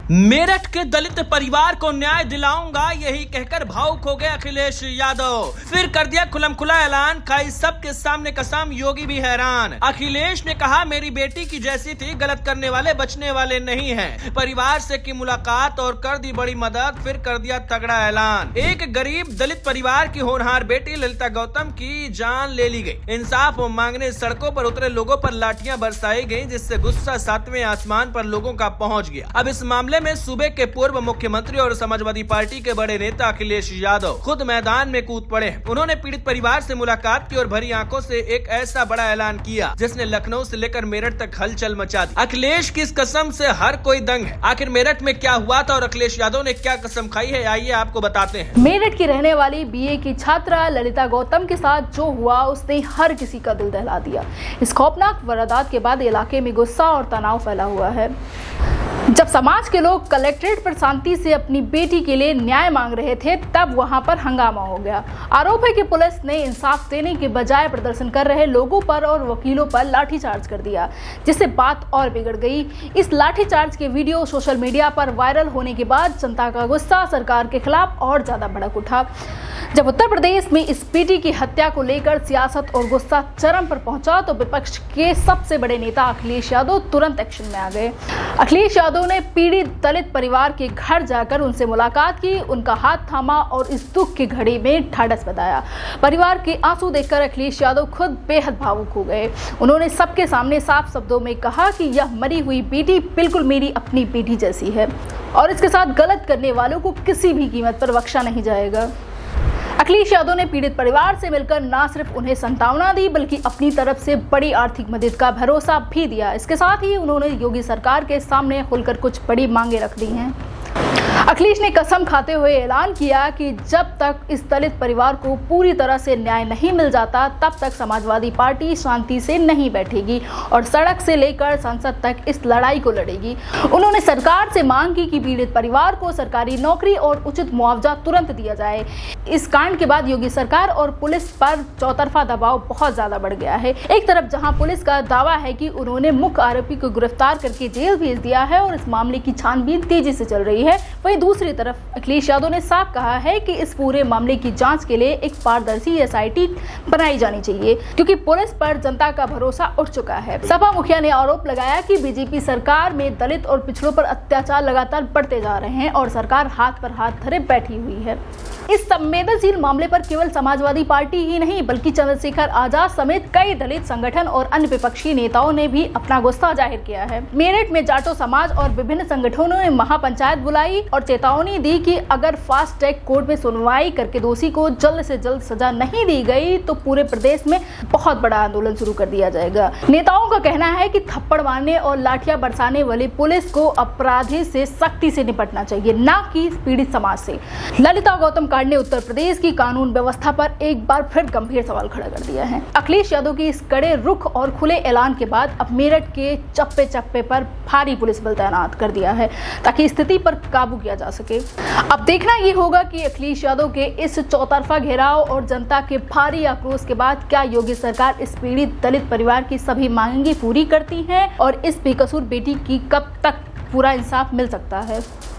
मेरठ के दलित परिवार को न्याय दिलाऊंगा, यही कहकर भावुक हो गए अखिलेश यादव। फिर कर दिया खुलमखुला ऐलान, खाई सबके सामने कसम, योगी भी हैरान। अखिलेश ने कहा मेरी बेटी की जैसी थी, गलत करने वाले बचने वाले नहीं हैं। परिवार से की मुलाकात और कर दी बड़ी मदद, फिर कर दिया तगड़ा ऐलान। एक गरीब दलित परिवार की होनहार बेटी ललिता गौतम की जान ले ली गई। इंसाफ मांगने सड़कों पर उतरे लोगों पर लाठियां बरसाई गयी, जिससे गुस्सा सातवें आसमान पर लोगों का पहुंच गया। अब इस मामले में सूबे के पूर्व मुख्यमंत्री और समाजवादी पार्टी के बड़े नेता अखिलेश यादव खुद मैदान में कूद पड़े हैं। उन्होंने पीड़ित परिवार से मुलाकात की और भरी आंखों से एक ऐसा बड़ा ऐलान किया जिसने लखनऊ से लेकर मेरठ तक हलचल मचा दी। अखिलेश की इस कसम से हर कोई दंग है। आखिर मेरठ में क्या हुआ था और अखिलेश यादव ने क्या कसम खाई है, आइए आपको बताते हैं। मेरठ की रहने वाली बीए की छात्रा ललिता गौतम के साथ जो हुआ उसने हर किसी का दिल दहला दिया। इस खौफनाक वारदात के बाद इलाके में गुस्सा और तनाव फैला हुआ है। जब समाज के लोग कलेक्ट्रेट पर शांति से अपनी बेटी के लिए न्याय मांग रहे थे, तब वहां पर हंगामा हो गया। आरोप है कि पुलिस ने इंसाफ देने के बजाय प्रदर्शन कर रहे लोगों पर और वकीलों पर लाठीचार्ज कर दिया, जिससे बात और बिगड़ गई। इस लाठीचार्ज के वीडियो सोशल मीडिया पर वायरल होने के बाद जनता का गुस्सा सरकार के खिलाफ और ज्यादा भड़क उठा। जब उत्तर प्रदेश में इस बेटी की हत्या को लेकर सियासत और गुस्सा चरम पर पहुंचा, तो विपक्ष के सबसे बड़े नेता अखिलेश यादव तुरंत एक्शन में आ गए। अखिलेश यादव ने पीड़ित दलित परिवार के घर जाकर उनसे मुलाकात की, उनका हाथ थामा और इस दुख की घड़ी में ढाढ़स बंधाया। परिवार के आंसू देखकर अखिलेश यादव खुद बेहद भावुक हो गए। उन्होंने सबके सामने साफ शब्दों में कहा कि यह मरी हुई बेटी बिल्कुल मेरी अपनी बेटी जैसी है और इसके साथ गलत करने वालों को किसी भी कीमत पर बख्शा नहीं जाएगा। अखिलेश यादव ने पीड़ित परिवार से मिलकर न सिर्फ उन्हें सांत्वना दी, बल्कि अपनी तरफ से बड़ी आर्थिक मदद का भरोसा भी दिया। इसके साथ ही उन्होंने योगी सरकार के सामने खुलकर कुछ बड़ी मांगे रख दी हैं। अखिलेश ने कसम खाते हुए ऐलान किया कि जब तक इस दलित परिवार को पूरी तरह से न्याय नहीं मिल जाता, तब तक समाजवादी पार्टी शांति से नहीं बैठेगी और सड़क से लेकर संसद तक इस लड़ाई को लड़ेगी। उन्होंने सरकार से मांग की कि पीड़ित परिवार को सरकारी नौकरी और उचित मुआवजा तुरंत दिया जाए। इस कांड के बाद योगी सरकार और पुलिस पर चौतरफा दबाव बहुत ज्यादा बढ़ गया है। एक तरफ जहां पुलिस का दावा है कि उन्होंने मुख्य आरोपी को गिरफ्तार करके जेल भेज दिया है और इस मामले की छानबीन तेजी से चल रही है, वहीं दूसरी तरफ अखिलेश यादव ने साफ कहा है कि इस पूरे मामले की जांच के लिए एक पारदर्शी एसआईटी बनाई जानी चाहिए, क्योंकि पुलिस पर जनता का भरोसा उठ चुका है। सपा मुखिया ने आरोप लगाया कि बीजेपी सरकार में दलित और पिछड़ों पर अत्याचार लगातार बढ़ते जा रहे हैं और सरकार हाथ पर हाथ धरे बैठी हुई है। इस संवेदनशील मामले पर केवल समाजवादी पार्टी ही नहीं, बल्कि चंद्रशेखर आजाद समेत कई दलित संगठन और अन्य विपक्षी नेताओं ने भी अपना गुस्सा जाहिर किया है। मेरठ में जाटो समाज और विभिन्न संगठनों ने महापंचायत बुलाई और चेतावनी दी कि अगर फास्ट ट्रैक कोर्ट में सुनवाई करके दोषी को जल्द से जल्द सजा नहीं दी गई, तो पूरे प्रदेश में बहुत बड़ा आंदोलन शुरू कर दिया जाएगा। नेताओं का कहना है कि थप्पड़ मारने और लाठियां बरसाने वाली पुलिस को अपराधी से सख्ती से निपटना चाहिए, न कि पीड़ित समाज से। ललिता गौतम ने उत्तर प्रदेश की कानून व्यवस्था पर एक बार फिर गंभीर सवाल खड़ा कर दिया है। अखिलेश यादव की इस कड़े रुख और खुले ऐलान के बाद अब मेरठ के चप्पे चप्पे पर भारी पुलिस बल तैनात कर दिया है, ताकि स्थिति पर काबू किया जा सके। अब देखना ये होगा कि अखिलेश यादव के इस चौतरफा घेराव और जनता के भारी आक्रोश के बाद क्या योगी सरकार इस पीड़ित दलित परिवार की सभी मांगे पूरी करती है और इस बेकसूर बेटी की कब तक पूरा इंसाफ मिल सकता है।